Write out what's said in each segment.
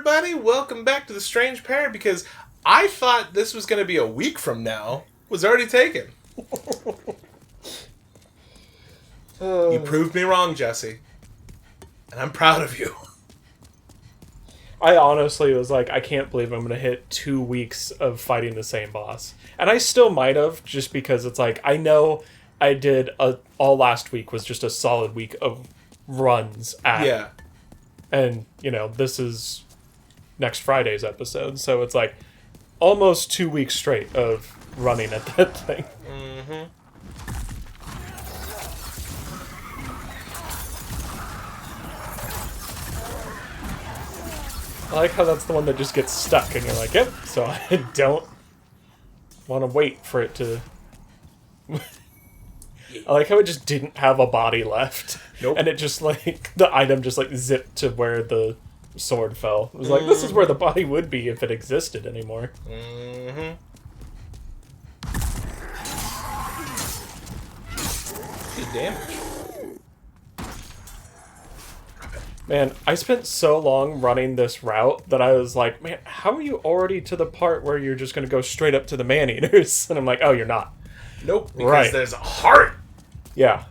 everybody. Welcome back to the Strange Pair, because I thought this was going to be a week from now. It was already taken. You proved me wrong, Jesse. And I'm proud of you. I honestly was like, I can't believe I'm going to hit 2 weeks of fighting the same boss. And I still might have, just because it's like, I know I did all last week was just a solid week of runs at. Yeah. And, you know, this is next Friday's episode, so it's like almost 2 weeks straight of running at that thing. Mm-hmm. I like how that's the one that just gets stuck, and you're like, yep, so I don't want to wait for it to... I like how it just didn't have a body left. Nope. And it just, like, the item just, like, zipped to where the sword fell. It was like, this is where the body would be if it existed anymore. Mm-hmm. Good damage. Man, I spent so long running this route that I was like, man, how are you already to the part where you're just going to go straight up to the man-eaters? And I'm like, oh, you're not. Nope, because there's a heart. Yeah.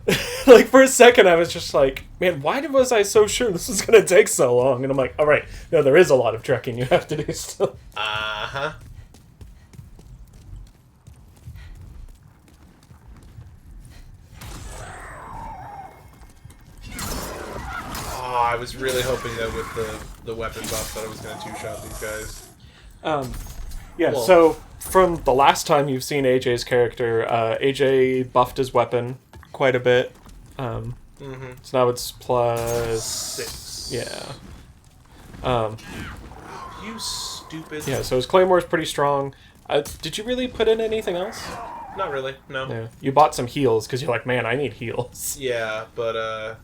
Like, for a second, I was just like, man, why was I so sure this was going to take so long? And I'm like, all right, no, there is a lot of trekking you have to do still. Uh-huh. Oh, I was really hoping that with the weapon buff that I was going to two-shot these guys. Yeah, well, so from the last time you've seen AJ's character, AJ buffed his weapon quite a bit. So now it's plus... 6. Yeah. You stupid... Yeah, so his Claymore's pretty strong. Did you really put in anything else? Not really, no. Yeah. You bought some heals, because you're like, man, I need heals. Yeah, but,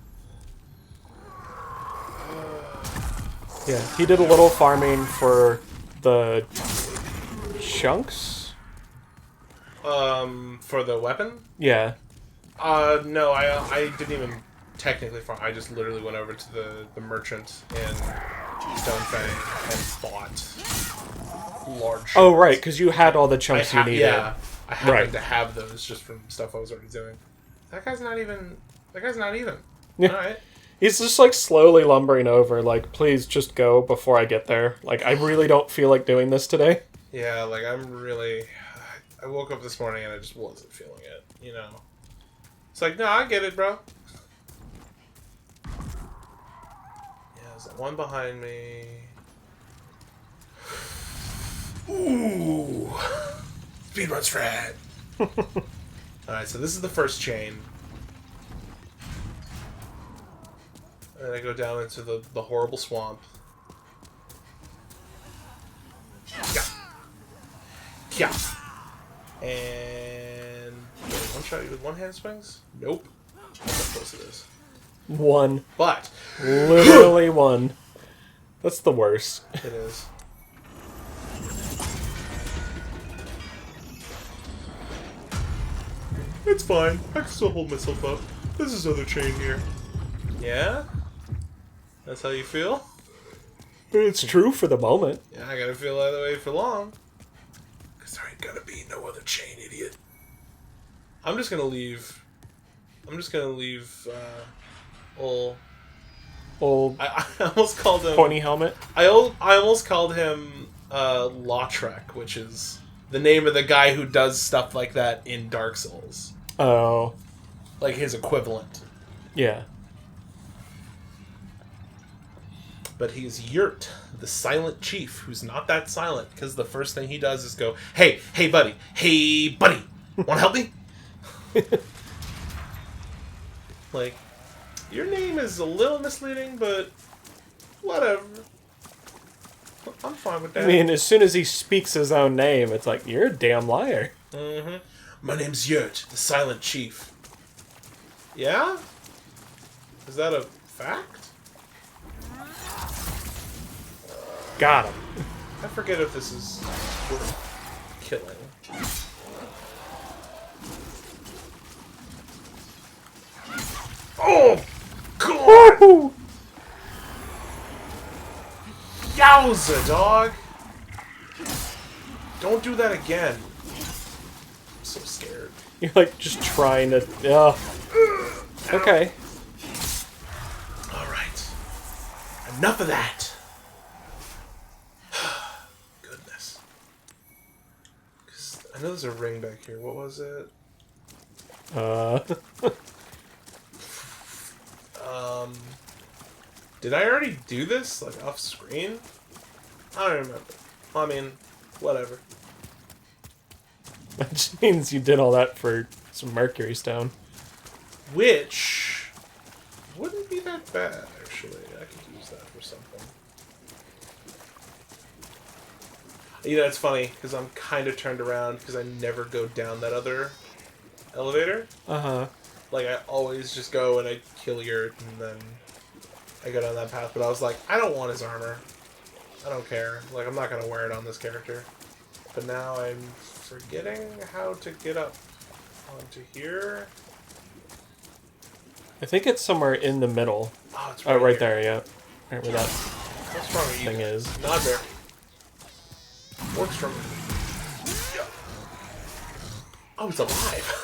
Yeah, he did a little farming for the chunks? For the weapon? Yeah. No, I didn't even technically farm. I just literally went over to the merchant in Stonefang and bought large... Oh, right, because you had all the chunks you needed. Yeah, I happened to have those just from stuff I was already doing. That guy's not even... Yeah. Alright. He's just, like, slowly lumbering over, like, please just go before I get there. Like, I really don't feel like doing this today. Yeah, like, I'm really... I woke up this morning and I just wasn't feeling it, you know? It's like, no, I get it, bro. Yeah, there's that one behind me. Ooh! Speedrun's Fred! Alright, so this is the first chain. And I go down into the horrible swamp. Yeah. Yeah. And... Wait, one shot you with one-hand swings? Nope. That's how close it is. One. But... Literally one. That's the worst. It is. It's fine. I can still hold myself up. There's this other chain here. Yeah? That's how you feel? It's true for the moment. Yeah, I gotta feel that way for long. Because there ain't gonna be no other chain, idiot. I'm just gonna leave... Old I almost called him... pointy helmet. I almost called him Lautrec, which is the name of the guy who does stuff like that in Dark Souls. Oh. Like his equivalent. Yeah. But he's Yurt, the silent chief, who's not that silent, because the first thing he does is go, hey buddy, wanna help me? Like, your name is a little misleading, but whatever. I'm fine with that. I mean, as soon as he speaks his own name, it's like, you're a damn liar. Mm-hmm. My name's Yurt, the silent chief. Yeah? Is that a fact? Got him. I forget if this is worth killing. Oh! God! Woo-hoo! Yeah! Yowza, dog! Don't do that again. I'm so scared. You're like just trying to. Okay. Alright. Enough of that. Goodness. I know there's a ring back here. What was it? Did I already do this? Like, off screen? I don't remember. I mean, whatever. That just means you did all that for some mercury stone. Which wouldn't be that bad, actually. I could use that for something. You know, it's funny, because I'm kind of turned around, because I never go down that other elevator. Uh-huh. Like, I always just go and I kill Yurt, and then I go down that path. But I was like, I don't want his armor. I don't care. Like, I'm not going to wear it on this character. But now I'm forgetting how to get up onto here. I think it's somewhere in the middle. Oh, it's right here. there, yeah. Right where that What's wrong with you thing guys? is. Not there. Works for me. Yeah. Oh, it's alive.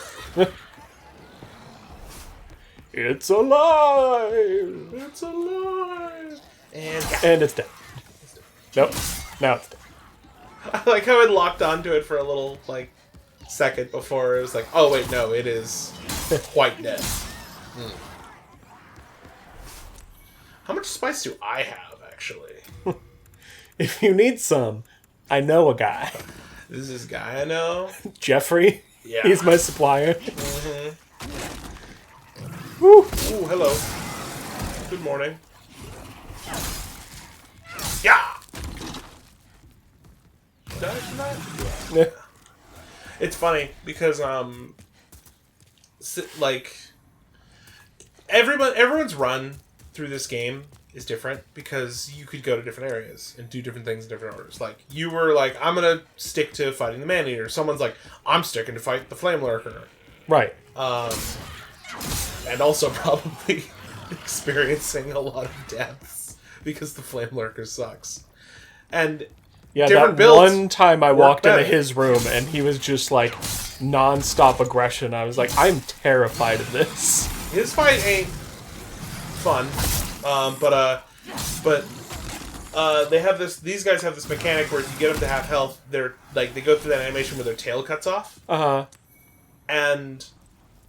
It's alive! It's alive. And it's dead. Nope. Now it's dead. I like how it locked onto it for a little, like, second before it was like, oh, wait, no, it is quite dead. How much spice do I have, actually? If you need some, I know a guy. This is this guy I know? Jeffrey. Yeah. He's my supplier. Mm-hmm. Woo. Ooh, hello. Good morning. Yeah! Did I from that? Yeah. It's funny, because, like, everyone's run through this game is different, because you could go to different areas and do different things in different orders. Like, you were like, I'm gonna stick to fighting the Man-Eater. Someone's like, I'm sticking to fight the Flame Lurker. Right. And also probably experiencing a lot of deaths, because the Flame Lurker sucks. And Yeah, different that builds one time I work walked into better. his room and he was just like non-stop aggression. I was like, I'm terrified of this. His fight ain't fun, but they have this. These guys have this mechanic where if you get them to half health, they're like they go through that animation where their tail cuts off. Uh-huh. And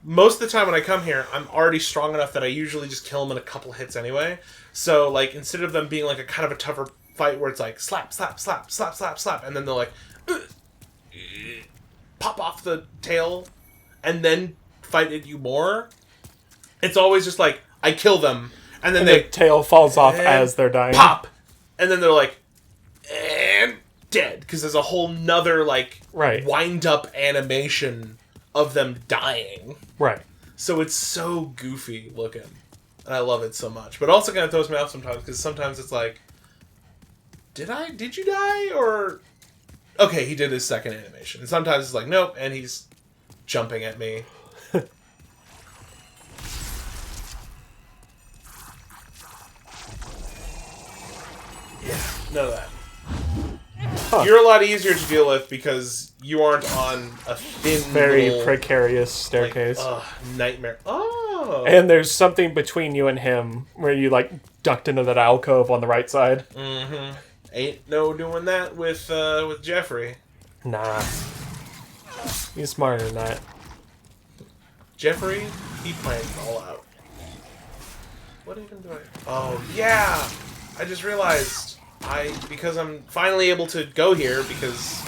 most of the time when I come here, I'm already strong enough that I usually just kill them in a couple hits anyway. So like instead of them being like a kind of a tougher fight where it's like slap, slap, slap, slap, slap, slap, and then they're like pop off the tail, and then fight at you more. It's always just like, I kill them, and then And they the tail falls off and as they're dying. pop, and then they're like, and dead, because there's a whole nother, like, Right. wind-up animation of them dying. Right. So it's so goofy looking, and I love it so much. But also kind of throws me off sometimes, because sometimes it's like, did you die, or... Okay, he did his second animation. And sometimes it's like, nope, and he's jumping at me. Yeah, none of that. Huh. You're a lot easier to deal with because you aren't on a thin Very little, precarious staircase. nightmare. Oh! And there's something between you and him where you like ducked into that alcove on the right side. Mm-hmm. Ain't no doing that with Jeffrey. Nah. He's smarter than that. Jeffrey, he planned it all out. What even do I... Oh, yeah! I just realized, because I'm finally able to go here, because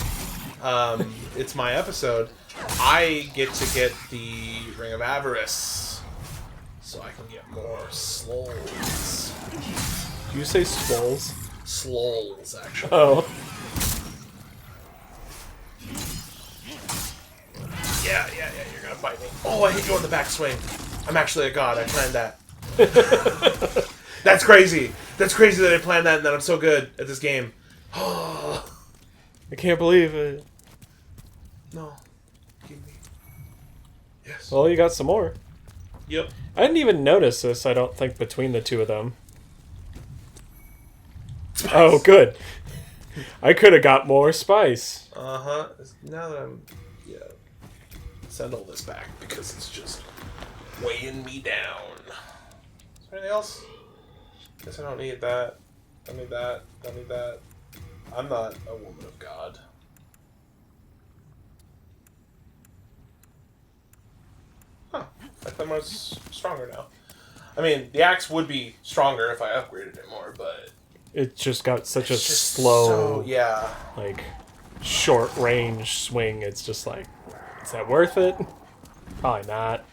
it's my episode, I get to get the Ring of Avarice, so I can get more slols. Do you say swolls? Slols, actually. Oh. Yeah, you're gonna bite me. Oh, I hit you on the backswing. I'm actually a god, I planned that. That's crazy. That's crazy that I planned that and that I'm so good at this game. I can't believe it. No. Give me. Yes. Well, you got some more. Yep. I didn't even notice this, I don't think, between the two of them. Oh, good. I could have got more spice. Uh-huh. Now that I'm... Yeah. Send all this back because it's just weighing me down. Is there anything else? Guess I don't need that. Don't need that. Don't need that. I'm not a woman of God. Huh. I thought I was stronger now. I mean, the axe would be stronger if I upgraded it more, but... It just got such a it's just slow, yeah. like, short range swing. It's just like, is that worth it? Probably not.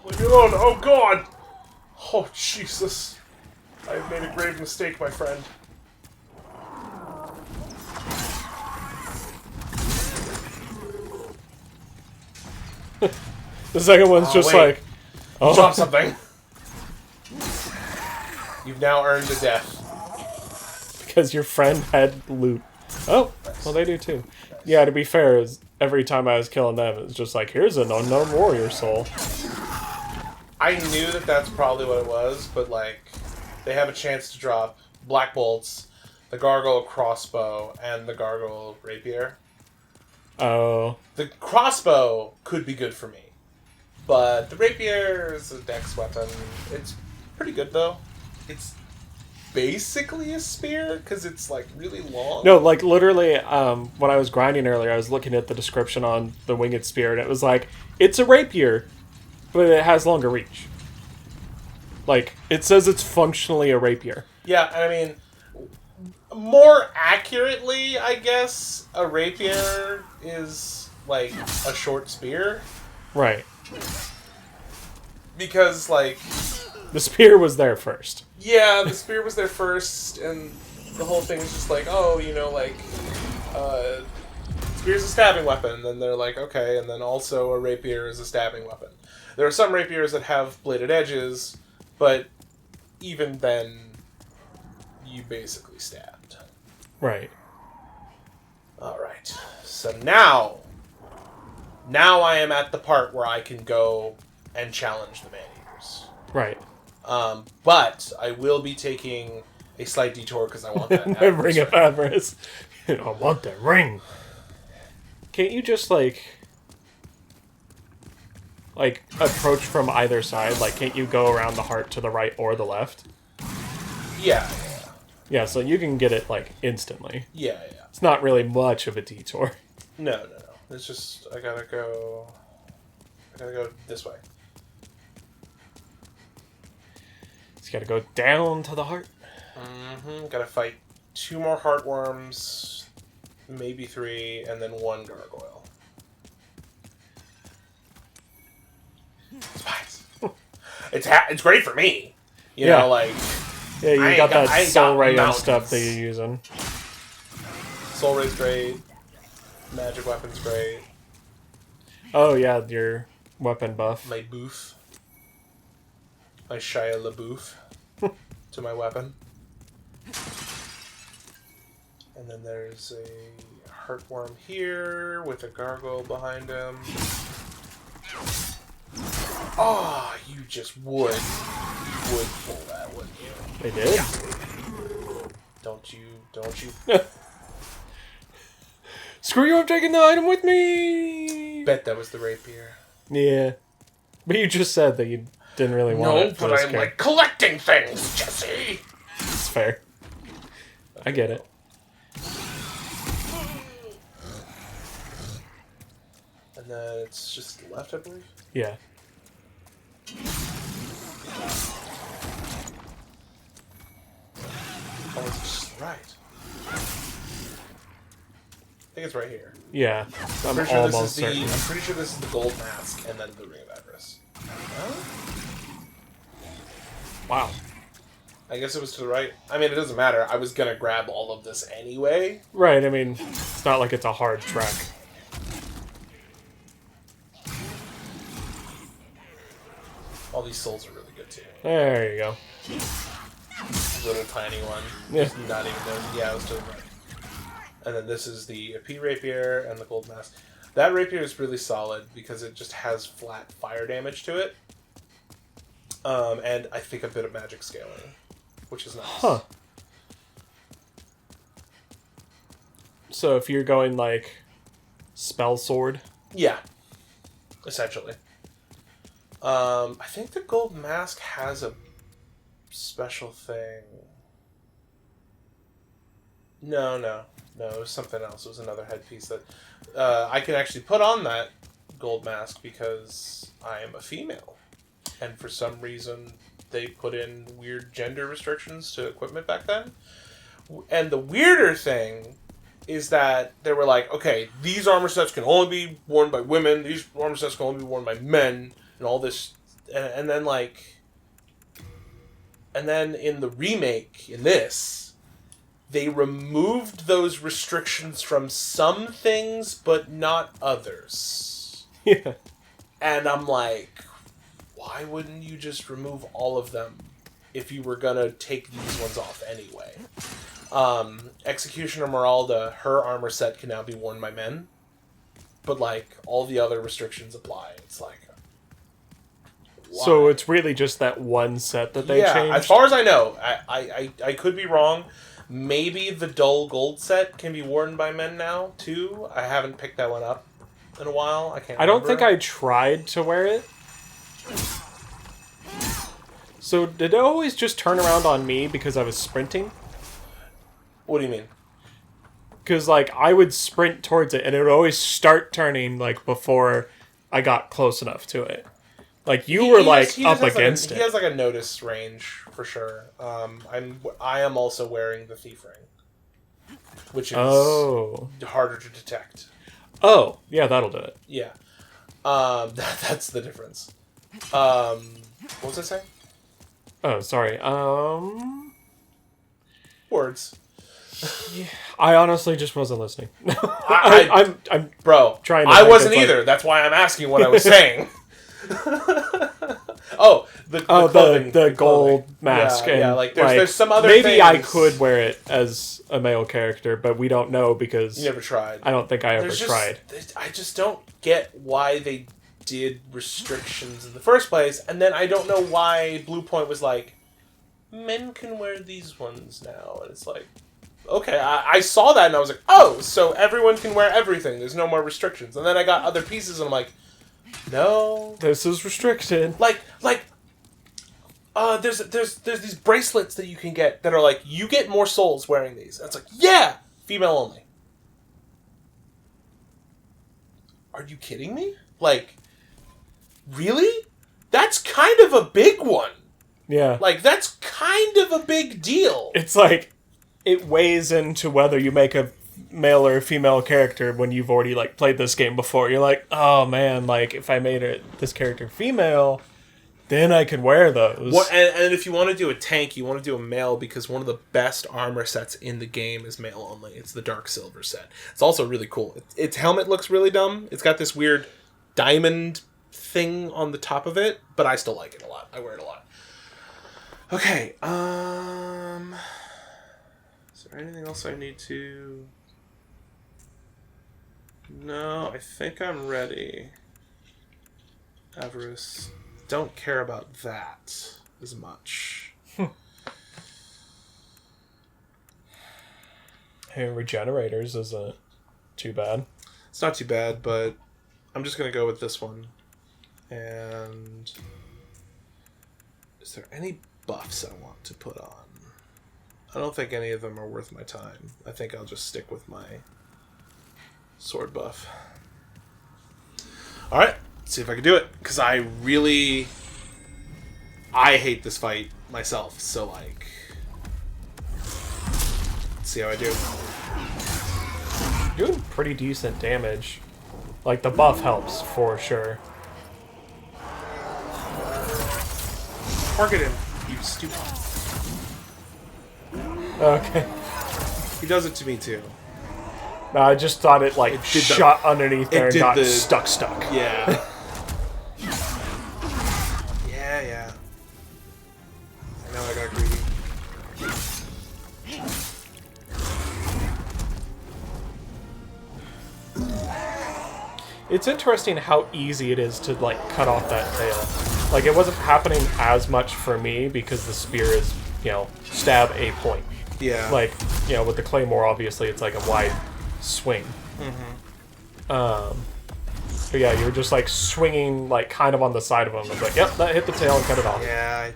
Leave me alone. Oh, God! Oh, Jesus. I have made a grave mistake, my friend. The second one's just wait. like, oh, Drop something. You've now earned a death. because your friend had loot. Oh, well, they do too. Yeah, to be fair, every time I was killing them, it was just like, here's an unknown warrior soul. I knew that that's probably what it was, but, like, they have a chance to drop black bolts, the gargoyle crossbow, and the gargoyle rapier. Oh. The crossbow could be good for me, but the rapier is a dex weapon. It's pretty good, though. It's basically a spear, because it's, like, really long. No, like, literally, when I was grinding earlier, I was looking at the description on the winged spear, and it was like, it's a rapier, but it has longer reach. Like, it says it's functionally a rapier. Yeah, I mean, more accurately, I guess, a rapier is, like, a short spear. Right. Because, like... The spear was there first. Yeah, the spear was there first, and the whole thing is just like, oh, you know, like, spear's a stabbing weapon, and then they're like, okay, and then also a rapier is a stabbing weapon. There are some rapiers that have bladed edges, but even then, you basically stabbed. Right. Alright, so now I am at the part where I can go and challenge the man-eaters. Right. But I will be taking a slight detour because I want that Ring of avarice. I want that ring. Can't you just, like, approach from either side? Like, can't you go around the heart to the right or the left? Yeah. Yeah, so you can get it, like, instantly. Yeah. It's not really much of a detour. No. It's just, I gotta go this way. Just gotta go down to the heart. Mm-hmm. Gotta fight 2 more heartworms, maybe 3, and then 1 gargoyle. Spice. It's great for me. You know, like... Yeah, you got that soul ray and stuff that you're using. Soul ray's great. Magic weapon's great. Oh, yeah, your weapon buff. My boof. My Shia LaBeouf to my weapon. And then there's a heartworm here with a gargoyle behind him. Oh, you just would pull that, wouldn't you? They did? Don't you? Screw you, I'm taking the item with me! Bet that was the rapier. Yeah. But you just said that you didn't really want it. No, but I'm like collecting things, Jessee! It's fair. I get it. And then it's just left, I believe? Yeah. Oh, it's just right. I think it's right here. Yeah. I'm pretty sure almost certain. I'm pretty sure this is the gold mask and then the ring of avarice. Wow. I guess it was to the right. I mean, it doesn't matter. I was gonna grab all of this anyway. Right, I mean, it's not like it's a hard trek. All these souls are really good too. There you go. Little tiny one. Yeah. Just not even there. Yeah, it was to the right. And then this is the P rapier and the gold mask. That rapier is really solid because it just has flat fire damage to it. And I think a bit of magic scaling, which is nice. Huh. So if you're going like spell sword, Yeah, essentially. I think the gold mask has a special thing. No, it was something else. It was another headpiece that I can actually put on that gold mask because I am a female, and for some reason they put in weird gender restrictions to equipment back then. And the weirder thing is that they were like, okay, these armor sets can only be worn by women, these armor sets can only be worn by men, and all this, and then in the remake, in this, they removed those restrictions from some things, but not others. yeah, And I'm like, why wouldn't you just remove all of them if you were gonna take these ones off anyway? Executioner Meralda, her armor set can now be worn by men, but like all the other restrictions apply. It's like, why? So it's really just that one set that they changed? As far as I know, I could be wrong. Maybe the dull gold set can be worn by men now too. I haven't picked that one up in a while. I don't think I tried to wear it. So did it always just turn around on me because I was sprinting? What do you mean? Because like I would sprint towards it and it would always start turning like before I got close enough to it. Like you were like up against it. He has like a notice range for sure. I am also wearing the thief ring, which is harder to detect. Oh, yeah, that'll do it. Yeah, that's the difference. What was I saying? Oh, sorry. Words. Yeah, I honestly just wasn't listening. I'm bro. Trying. I wasn't either. That's why I'm asking what I was saying. The gold mask. Yeah, and like there's some other maybe things. I could wear it as a male character, but we don't know because you never tried. I don't think I ever tried. I just don't get why they did restrictions in the first place, and then I don't know why Bluepoint was like, men can wear these ones now, and it's like, okay, I saw that and I was like, oh, so everyone can wear everything. There's no more restrictions. And then I got other pieces and I'm like, no, this is restricted. There's these bracelets that you can get that are like, you get more souls wearing these. And it's like, yeah, female only. Are you kidding me? Like, really? That's kind of a big one. Yeah. Like, that's kind of a big deal. It's like, it weighs into whether you make a male or female character when you've already, like, played this game before. You're like, oh, man, like, if I made this character female, then I could wear those. And if you want to do a tank, you want to do a male because one of the best armor sets in the game is male only. It's the Dark Silver set. It's also really cool. Its helmet looks really dumb. It's got this weird diamond thing on the top of it, but I still like it a lot. I wear it a lot. Okay, is there anything else I need to... No, I think I'm ready. Avarice. Don't care about that as much. Hey, regenerators isn't too bad. It's not too bad, but I'm just going to go with this one. And... is there any buffs I want to put on? I don't think any of them are worth my time. I think I'll just stick with my sword buff. Alright, let's see if I can do it. Because I hate this fight myself, so like... let's see how I do. You're doing pretty decent damage. Like, the buff helps, for sure. Target him, you stupid. Okay. He does it to me too. No, I just thought it, like, shot underneath there and got stuck. Yeah. Yeah. I know I got greedy. It's interesting how easy it is to, like, cut off that tail. Like, it wasn't happening as much for me because the spear is, you know, stab a point. Yeah. Like, you know, with the claymore, obviously, it's like a wide swing. Mm-hmm. But yeah, you were just like swinging like kind of on the side of him. I was like, yep, that hit the tail and cut it off. Yeah,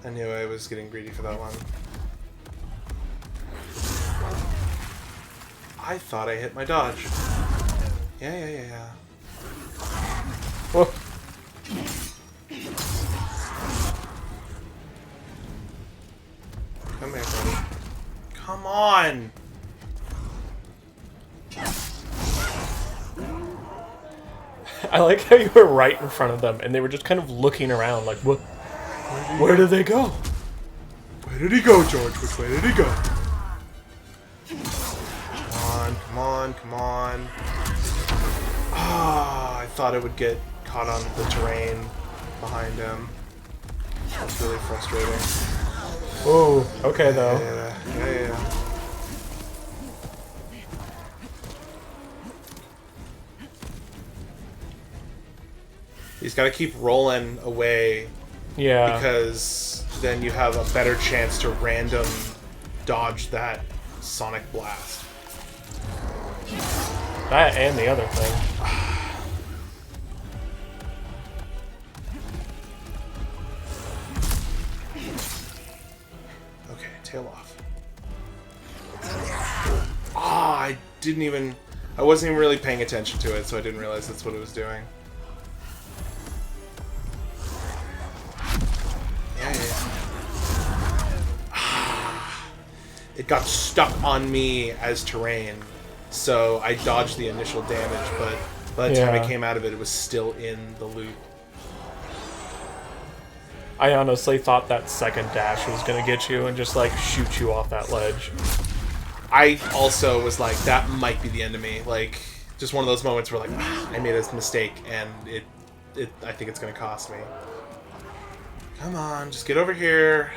I knew I was getting greedy for that one. I thought I hit my dodge. Yeah. Whoa. Come here, buddy. Come on! I like how you were right in front of them and they were just kind of looking around like, what? Where did they go? Where did he go, George? Which way did he go? Come on. Ah, I thought it would get caught on the terrain behind him. That's really frustrating. Oh, okay though. Yeah. He's got to keep rolling away. Yeah. Because then you have a better chance to random dodge that sonic blast. That and the other thing. Okay, tail off. Ah, I wasn't even really paying attention to it, so I didn't realize that's what it was doing. It got stuck on me as terrain, so I dodged the initial damage, but by the time I came out of it, it was still in the loop. I honestly thought that second dash was going to get you and just, like, shoot you off that ledge. I also was like, that might be the end of me. Like, just one of those moments where, like, I made a mistake, and I think it's going to cost me. Come on, just get over here.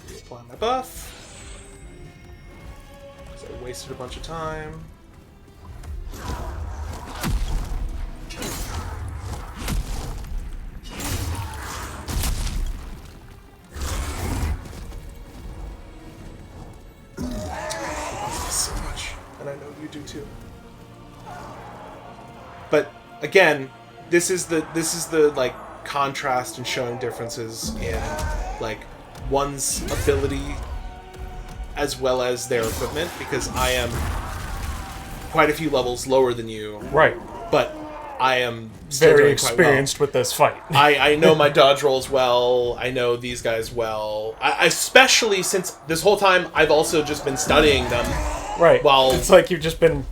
Apply my buff. Because I wasted a bunch of time. So much, and I know you do too. But again, this is the like contrast and showing differences in like one's ability as well as their equipment, because I am quite a few levels lower than you. Right. But I am still very doing experienced quite well. with this fight. I know my dodge rolls well. I know these guys well. Especially since this whole time I've also just been studying them. Right. While it's like you've just been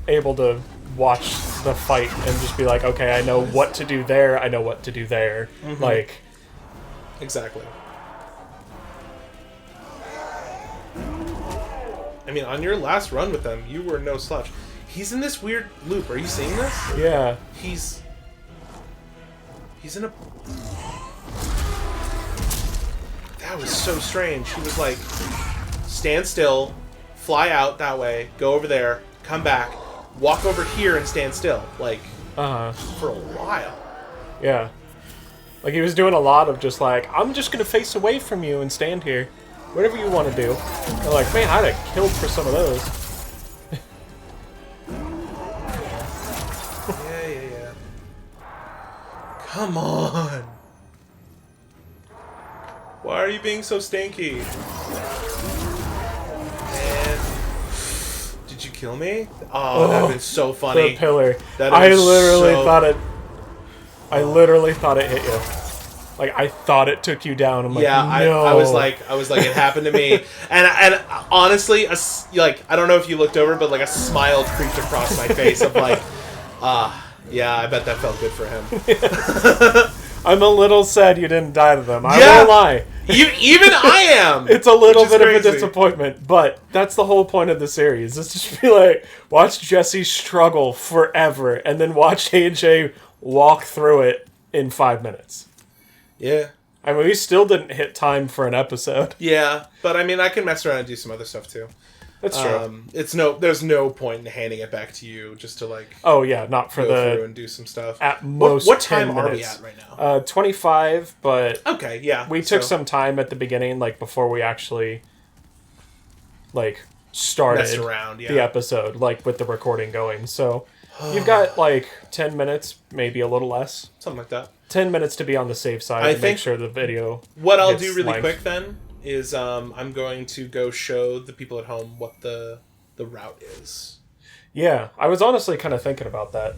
able to watch the fight and just be like, okay, I know what to do there. I know what to do there. Mm-hmm. Like, exactly. I mean, on your last run with them, you were no slouch. He's in this weird loop. Are you seeing this? Yeah. He's in a... That was so strange. He was like, stand still, fly out that way, go over there, come back, walk over here and stand still. Like, for a while. Yeah. Like, he was doing a lot of just like, I'm just going to face away from you and stand here. Whatever you want to do. They're like, man, I'd have killed for some of those. Yeah. Come on. Why are you being so stinky? Man. Did you kill me? Oh, that would have been so funny. The pillar. I literally thought it hit you. Like, I thought it took you down. I'm like, yeah, no. I was like, it happened to me. And honestly, like, I don't know if you looked over, but like a smile creeped across my face of like, yeah, I bet that felt good for him. I'm a little sad you didn't die to them. I won't lie. Even I am. It's a little bit crazy. of a disappointment, but that's the whole point of the series. It's just be like, watch Jessee struggle forever, and then watch AJ walk through it in 5 minutes. Yeah. I mean, we still didn't hit time for an episode. Yeah, but I mean, I can mess around and do some other stuff too. That's true. There's no point in handing it back to you just to like. Oh yeah, not for go through and do some stuff. At most, what time 10 are minutes. we at right now? 25, but okay, yeah. We took some time at the beginning, like before we actually like started Messed around, yeah. the episode, like with the recording going. So you've got like 10 minutes, maybe a little less. Something like that. 10 minutes to be on the safe side I to make think sure the video. What I'll gets do really length. quick then is I'm going to go show the people at home what the route is. Yeah, I was honestly kind of thinking about that.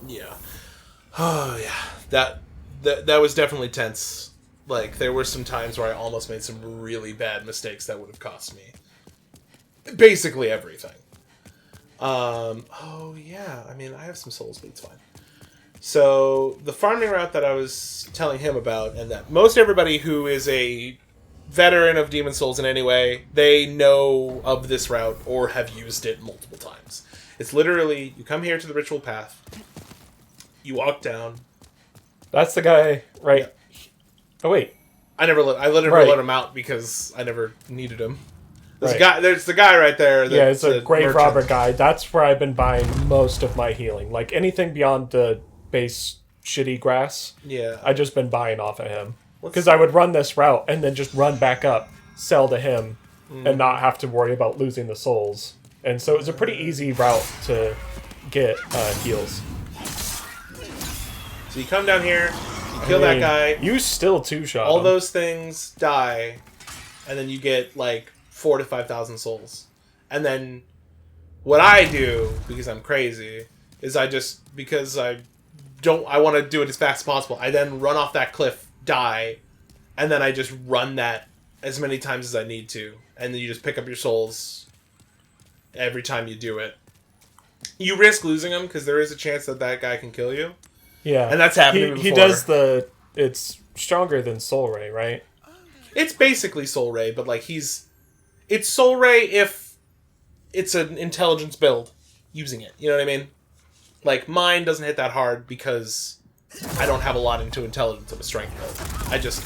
Yeah. Oh yeah. That was definitely tense. Like there were some times where I almost made some really bad mistakes that would have cost me basically everything. Oh yeah, I mean I have some souls, but it's fine. So the farming route that I was telling him about, and that most everybody who is a veteran of Demon Souls in any way, they know of this route or have used it multiple times. It's literally, you come here to the ritual path, you walk down. That's the guy, right? Yeah. Oh wait, I literally let him out because I never needed him. There's the guy right there. Yeah, it's a grave merchant. robber guy. That's where I've been buying most of my healing. Like anything beyond the base shitty grass, Yeah. I just been buying off of him. Because I would run this route and then just run back up, sell to him, and not have to worry about losing the souls. And so it was a pretty easy route to get heals. So you come down here, you kill that guy. You still two-shot all him. those things die, and then you get like 4,000 to 5,000 souls. And then what I do, because I'm crazy, is I want to do it as fast as possible. I then run off that cliff, die, and then I just run that as many times as I need to. And then you just pick up your souls every time you do it. You risk losing them because there is a chance that guy can kill you. Yeah. And that's happened He before. does it's stronger than Soul Ray, right? It's basically Soul Ray, but like it's Soul Ray if it's an intelligence build using it. You know what I mean? Like mine doesn't hit that hard because I don't have a lot into intelligence of a strength build. I just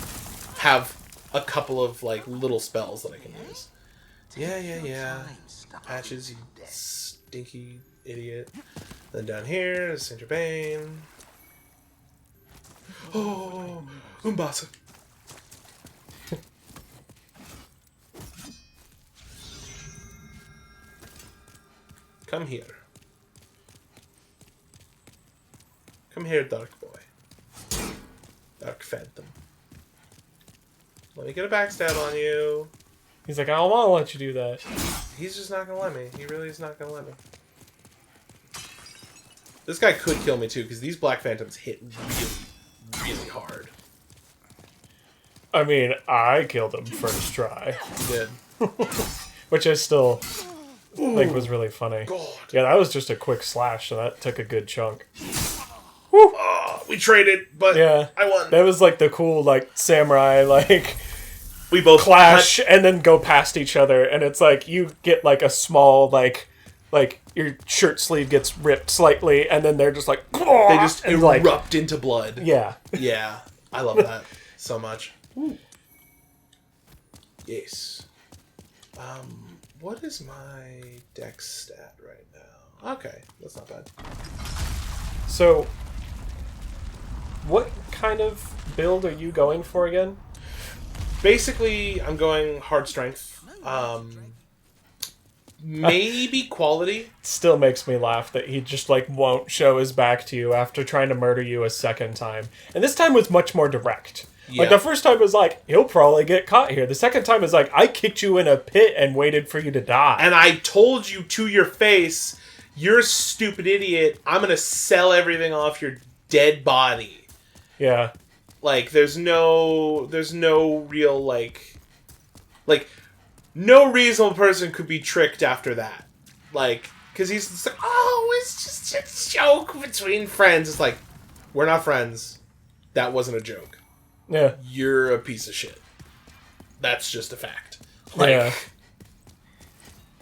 have a couple of like little spells that I can use. Yeah. Patches, you stinky idiot. Then down here is Saint Germain. Oh, Umbasa. Come here. Come here, Dark Boy. Dark Phantom. Let me get a backstab on you. He's like, I don't want to let you do that. He's just not gonna let me. He really is not gonna let me. This guy could kill me too, because these Black Phantoms hit really, really hard. I mean, I killed him first try. He did. Which I still think was really funny. God. Yeah, that was just a quick slash, so that took a good chunk. Oh, we traded, but Yeah. I won. That was like the cool, like, samurai, like, We both clash and then go past each other, and it's like you get like a small, like your shirt sleeve gets ripped slightly, and then they're just like, They just and erupt into blood. Yeah. Yeah. I love that so much. Yes. What is my dex stat right now? Okay, that's not bad. So, what kind of build are you going for again? Basically, I'm going hard strength. Maybe quality. Still makes me laugh that he just like won't show his back to you after trying to murder you a second time. And this time was much more direct. Yeah. Like the first time was like, he'll probably get caught here. The second time is like, I kicked you in a pit and waited for you to die. And I told you to your face, you're a stupid idiot. I'm going to sell everything off your dead body. Yeah. Like, there's no real, like, no reasonable person could be tricked after that. Like, because he's just like, oh, it's just a joke between friends. It's like, we're not friends. That wasn't a joke. Yeah. You're a piece of shit. That's just a fact. Like, Yeah.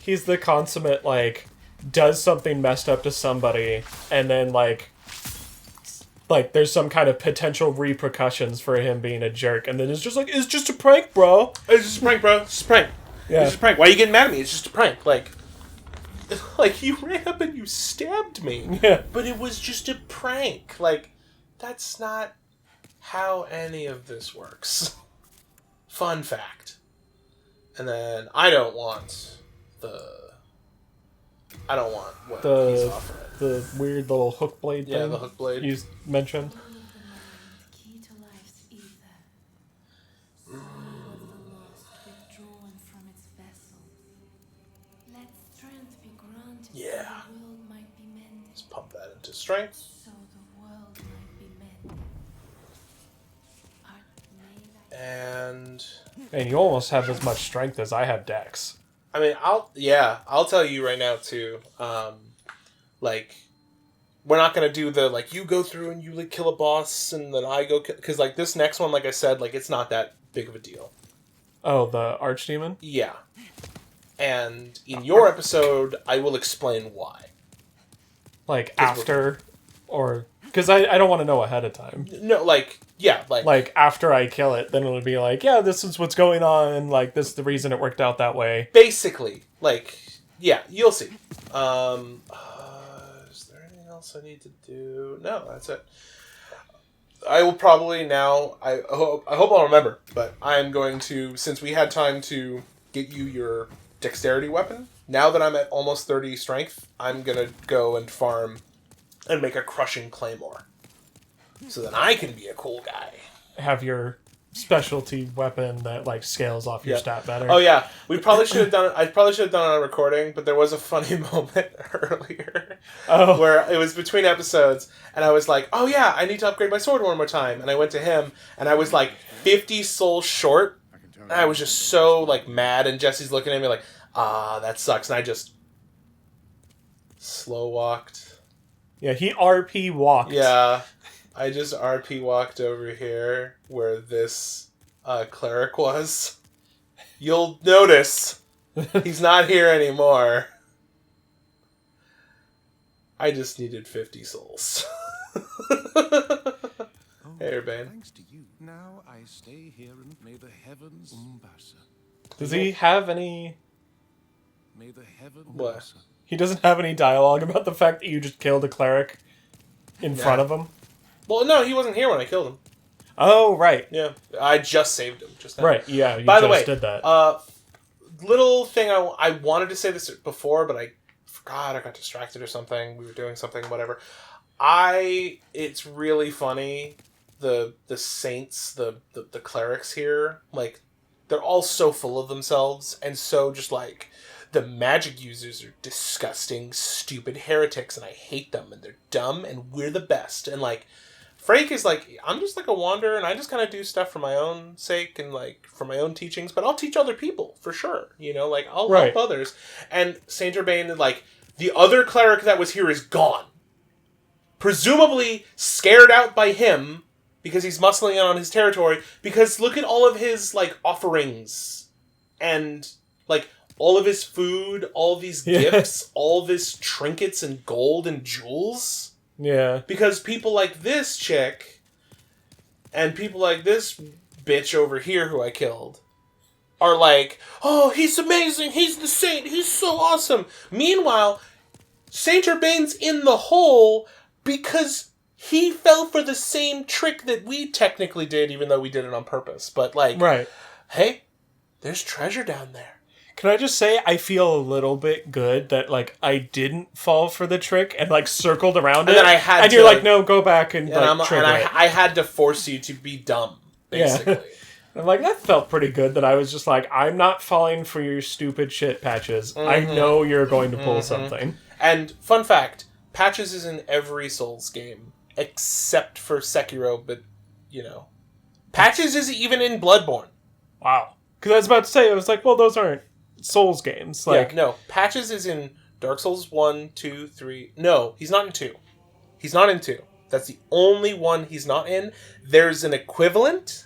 He's the consummate, like, does something messed up to somebody, and then, like, there's some kind of potential repercussions for him being a jerk, and then it's just like, it's just a prank, bro. It's just a prank, bro. It's just a prank. Yeah. It's just a prank. Why are you getting mad at me? It's just a prank. Like you ran up and you stabbed me. Yeah. But it was just a prank. Like, that's not how any of this works. Fun fact. And then I don't want what he's offering. The weird little hook blade thing. Yeah, the hook blade. You mentioned. Key to life's ether. Soul of the lost withdrawn from its vessel. Let strength be granted Yeah. so the world might be mended. Let's pump that into strength. So the world might be mended. Art made like And And you almost have as much strength as I have dex. I mean, I'll tell you right now too. Like, we're not gonna do the like you go through and you like kill a boss and then I go because like this next one, like I said, like it's not that big of a deal. Oh, the archdemon? Yeah, and in your episode, I will explain why. Like after, or because I don't want to know ahead of time. No, like yeah, Like after I kill it, then it'll be like, yeah, this is what's going on. Like this is the reason it worked out that way. basically, like yeah, you'll see. Is there anything else I need to do? No, that's it. I will probably now. I hope I'll remember, but I'm going to, since we had time to get you your dexterity weapon. Now that I'm at almost 30 strength, I'm gonna go and farm and make a crushing claymore, so that I can be a cool guy. Have your specialty weapon that like scales off your Yeah. stat better. Oh yeah, we probably should have done. I probably should have done it on a recording, but there was a funny moment earlier Oh. where it was between episodes, and I was like, "Oh yeah, I need to upgrade my sword one more time." And I went to him, and I was like 50 souls short. And I was just so like mad, and Jesse's looking at me like, that sucks." And I just slow walked. Yeah, he RP walked. Yeah, I just RP walked over here where this cleric was. You'll notice he's not here anymore. I just needed 50 souls. Hey, Urbane. Thanks to you. Now I stay here and may the heavens Umbasa. Does he have any... May the heavens What? Umbasa. He doesn't have any dialogue about the fact that you just killed a cleric in front of him? Well, no, he wasn't here when I killed him. Oh, right. Yeah, I just saved him just now. Right, yeah, you By the just way, did that. Little thing I wanted to say this before, but I forgot. I got distracted or something. We were doing something, whatever. It's really funny. The saints, the clerics here, like, they're all so full of themselves and so just like, the magic users are disgusting, stupid heretics, and I hate them, and they're dumb, and we're the best. And like, Frank is like, I'm just like a wanderer, and I just kind of do stuff for my own sake and like for my own teachings, but I'll teach other people for sure. You know, like I'll Right. help others. And Saint Urbane, like, the other cleric that was here is gone, presumably scared out by him because he's muscling in on his territory. Because look at all of his like offerings and like all of his food, all of these Yeah. gifts, all of his trinkets and gold and jewels. Yeah. Because people like this chick and people like this bitch over here who I killed are like, oh, he's amazing, he's the saint, he's so awesome. Meanwhile, Saint Urbane's in the hole because he fell for the same trick that we technically did, even though we did it on purpose. But like, Right. hey, there's treasure down there. Can I just say I feel a little bit good that like I didn't fall for the trick and like circled around it. then I had and to- you're like, no, go back and And, like trigger it. I had to force you to be dumb, basically. Yeah. I'm like, that felt pretty good that I was just like, I'm not falling for your stupid shit, Patches. I know you're going to pull something. And fun fact, Patches is in every Souls game except for Sekiro, but you know, Patches is even in Bloodborne. Wow. Because I was about to say, I was like, well, those aren't Souls games. Like, Yeah, no, Patches is in Dark Souls 1, 2, 3. No, he's not in 2. He's not in 2. That's the only one he's not in. There's an equivalent,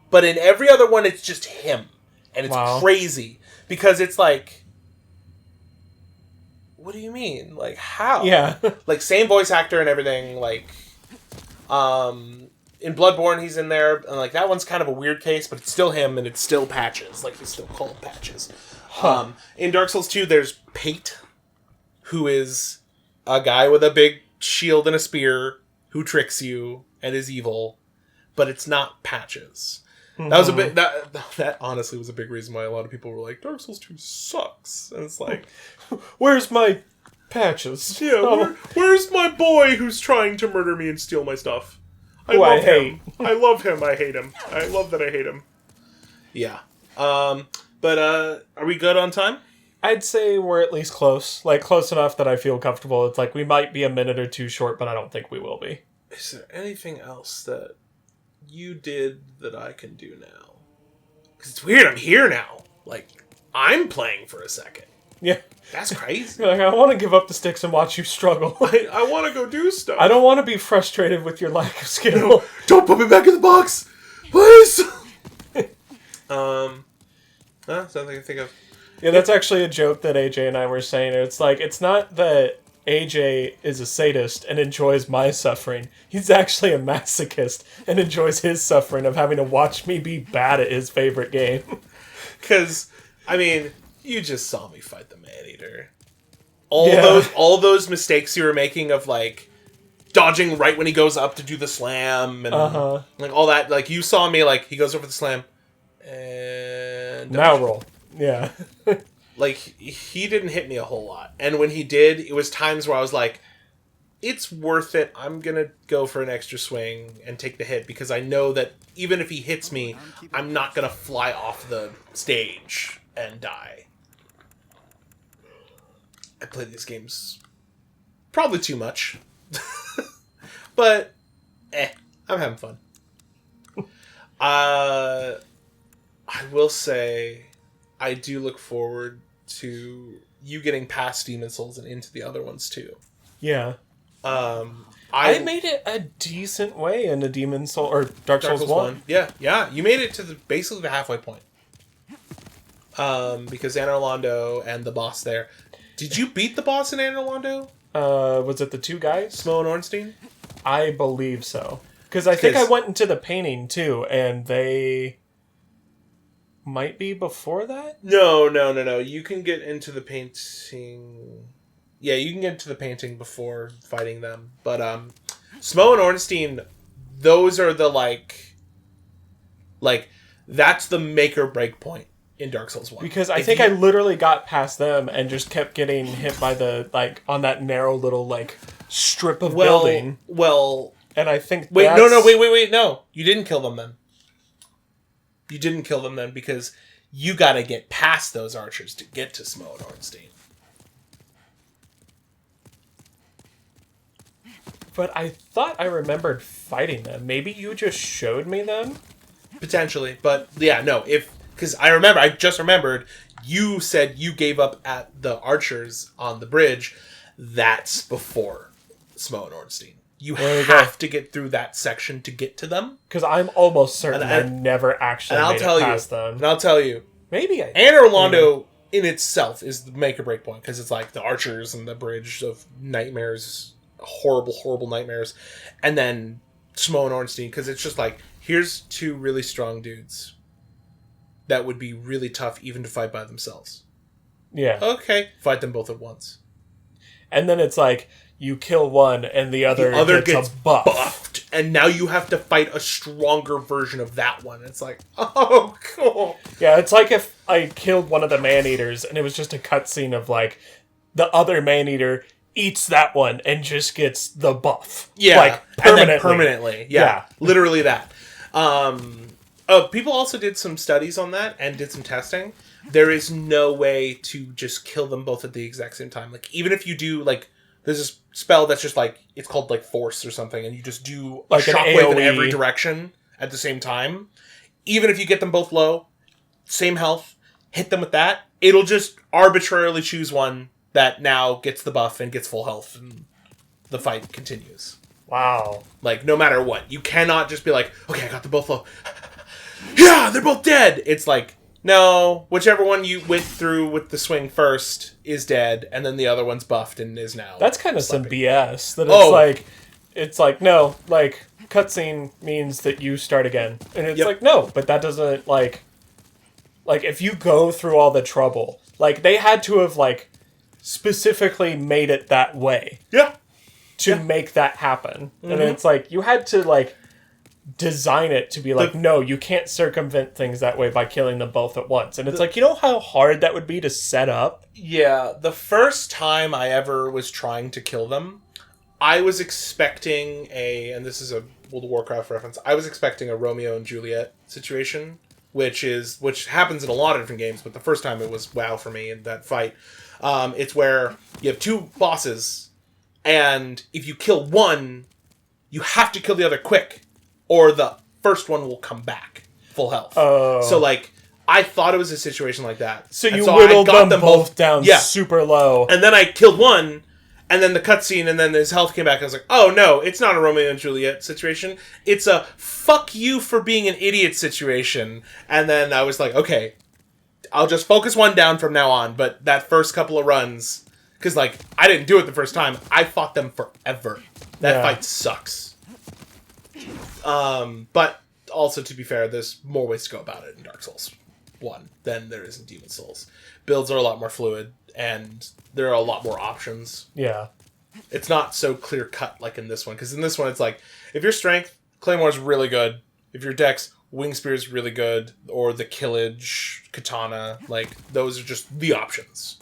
but in every other one, it's just him. And it's Wow. crazy. Because it's like, what do you mean? Like, how? yeah. Like, same voice actor and everything. Like, in Bloodborne, he's in there. And, like, that one's kind of a weird case, but it's still him, and it's still Patches. Like, he's still called Patches. In Dark Souls 2, there's Pate, who is a guy with a big shield and a spear who tricks you and is evil, but it's not Patches. That was a big that honestly was a big reason why a lot of people were like, Dark Souls 2 sucks. And it's like, where's my patches? yeah, where's my boy who's trying to murder me and steal my stuff? I love him. I love him. I hate him. I love that I hate him. Yeah. But are we good on time? I'd say we're at least close. Like, close enough that I feel comfortable. It's like, we might be a minute or two short, but I don't think we will be. Is there anything else that you did that I can do now? Because it's weird, I'm here now. Like, I'm playing for a second. Yeah. That's crazy. You're like, I want to give up the sticks and watch you struggle. I want to go do stuff. I don't want to be frustrated with your lack of skill. No, don't put me back in the box! Please! Something I think of. Yeah, that's actually a joke that AJ and I were saying. It's like, it's not that AJ is a sadist and enjoys my suffering. He's actually a masochist and enjoys his suffering of having to watch me be bad at his favorite game. Because, I mean, you just saw me fight the Man-Eater. All those mistakes you were making of, like, dodging right when he goes up to do the slam and like all that. Like, you saw me, like, he goes over the slam and now roll. Yeah. Like, he didn't hit me a whole lot. And when he did, it was times where I was like, it's worth it. I'm going to go for an extra swing and take the hit because I know that even if he hits me, I'm not going to fly off the stage and die. I play these games probably too much. But, I'm having fun. I will say, I do look forward to you getting past Demon Souls and into the other ones too. Yeah. I made it a decent way into Demon Soul or Dark Souls 1. Yeah. You made it to basically the halfway point. Because Anor Londo and the boss there. Did you beat the boss in Anor Londo? Was it the two guys? Smo and Ornstein? I believe so. Because I think I went into the painting too, and they might be before that? No. You can get into the painting. Yeah, you can get into the painting before fighting them. But Smo and Ornstein, those are the like that's the make or break point in Dark Souls 1. Because I think I literally got past them and just kept getting hit by the, like, on that narrow little, like, strip of building. Well... And I think Wait, no. You didn't kill them then. You didn't kill them then because you gotta get past those archers to get to Smo and Ornstein. But I thought I remembered fighting them. Maybe you just showed me them? Potentially, but yeah, no, because I just remembered, you said you gave up at the archers on the bridge. That's before Smo and Ornstein. You have to get through that section to get to them. Because I'm almost certain I never actually made it past them. And I'll tell you. Maybe I... Anor Londo in itself is the make or break point, because it's like the archers and the bridge of nightmares, horrible, horrible nightmares. And then Smo and Ornstein, because it's just like, here's two really strong dudes that would be really tough even to fight by themselves. Yeah. Okay, fight them both at once. And then it's like, you kill one and the other gets buffed. And now you have to fight a stronger version of that one. It's like, oh, cool. Yeah, it's like if I killed one of the man-eaters and it was just a cutscene of, like, the other man-eater eats that one and just gets the buff. Yeah, like, permanently. And then permanently. Yeah, literally that. People also did some studies on that and did some testing. There is no way to just kill them both at the exact same time. Like, even if you do, like, there's this spell that's just like, it's called like Force or something, and you just do like a shockwave in every direction at the same time. Even if you get them both low, same health, hit them with that, it'll just arbitrarily choose one that now gets the buff and gets full health, and the fight continues. Wow. Like, no matter what. You cannot just be like, okay, I got them both low. Yeah, they're both dead! It's like, no, whichever one you went through with the swing first is dead, and then the other one's buffed and is now. That's kind of some BS. That it's like, no, like, cutscene means that you start again. And it's like, no, but that doesn't, like, if you go through all the trouble, like, they had to have, like, specifically made it that way. Yeah. To make that happen. Mm-hmm. And it's like, you had to, like, design it to be like, no, you can't circumvent things that way by killing them both at once. And it's like, you know how hard that would be to set up? Yeah, the first time I ever was trying to kill them, I was expecting and this is a World of Warcraft reference, I was expecting a Romeo and Juliet situation, which happens in a lot of different games, but the first time it was wow for me in that fight. It's where you have two bosses, and if you kill one, you have to kill the other quick, or the first one will come back full health. Oh. So, like, I thought it was a situation like that. So you whittled them both down yeah. super low. And then I killed one, and then the cutscene, and then his health came back, and I was like, oh no, it's not a Romeo and Juliet situation. It's a fuck you for being an idiot situation. And then I was like, okay, I'll just focus one down from now on. But that first couple of runs, because, like, I didn't do it the first time. I fought them forever. That fight sucks. But also, to be fair, there's more ways to go about it in Dark Souls 1 than there is in Demon Souls. Builds are a lot more fluid, and there are a lot more options. Yeah. It's not so clear-cut like in this one, because in this one, it's like, if your strength, Claymore's really good. If your dex, Wing Spear's really good, or the Killage, Katana, like, those are just the options.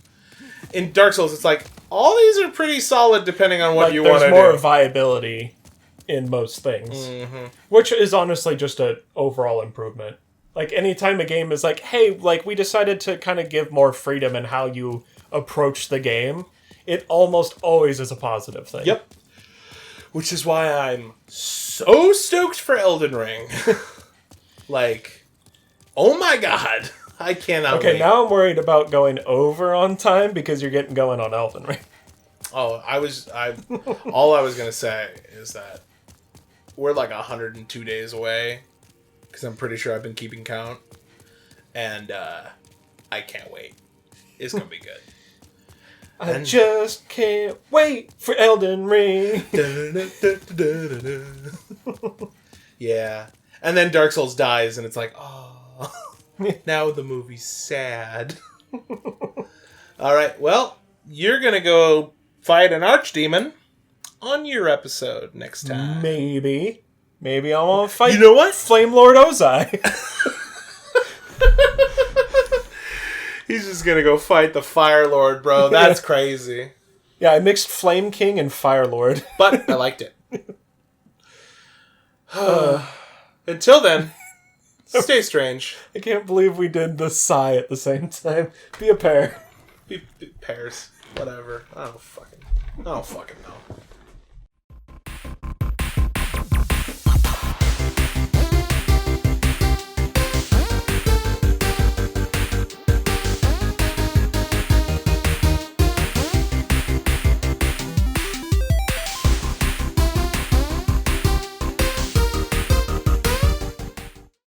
In Dark Souls, it's like, all these are pretty solid depending on what you want to do. There's more viability in most things. Mm-hmm. Which is honestly just an overall improvement. Like, anytime a game is like, hey, like, we decided to kind of give more freedom in how you approach the game, it almost always is a positive thing. Yep. Which is why I'm so stoked for Elden Ring. Like, oh my god. I cannot wait. Okay, now I'm worried about going over on time because you're getting going on Elden Ring. Oh, all I was going to say is that we're like 102 days away, because I'm pretty sure I've been keeping count, and I can't wait. It's going to be good. I just can't wait for Elden Ring. Yeah. And then Dark Souls dies, and it's like, oh, now the movie's sad. Alright, well, you're going to go fight an archdemon on your episode next time. Maybe I want to fight. You know what? Flame Lord Ozai. He's just gonna go fight the Fire Lord, bro. That's crazy. Yeah, I mixed Flame King and Fire Lord. But I liked it. Until then, stay strange. I can't believe we did the sigh at the same time. Be a pair. Be pairs. Whatever. I don't fucking know.